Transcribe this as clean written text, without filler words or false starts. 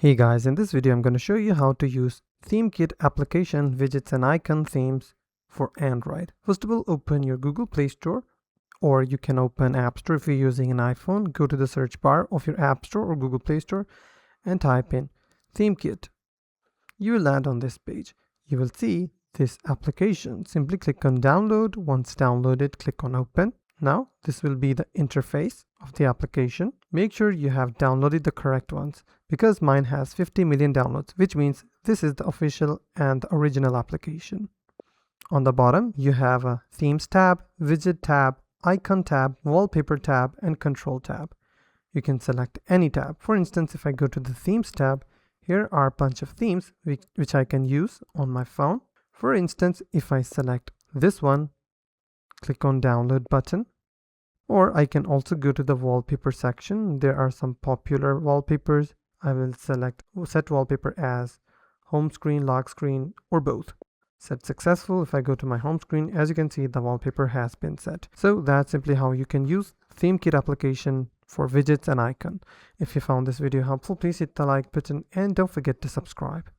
Hey guys, in this video I'm going to show you how to use ThemeKit application widgets and icon themes for Android. First of all, open your Google Play Store, or you can open App Store if you're using an iPhone. Go to the search bar of your App Store or Google Play Store and type in ThemeKit. You will land on this page. You will see this application. Simply click on download. Once downloaded, click on open. Now this will be the interface of the application. Make sure you have downloaded the correct ones, because mine has 50 million downloads, which means this is the official and the original application. On the bottom you have a themes tab, widget tab, icon tab, wallpaper tab, and control tab. You can select any tab. For instance, if I go to the themes tab, here are a bunch of themes which I can use on my phone. For instance, if I select this one, click on download button, or I can also go to the wallpaper section. There are some popular wallpapers. I will select set wallpaper as home screen, lock screen, or both. Set successful. If I go to my home screen, as you can see, the wallpaper has been set. So that's simply how you can use ThemeKit application for widgets and icon. If you found this video helpful, please hit the like button and don't forget to subscribe.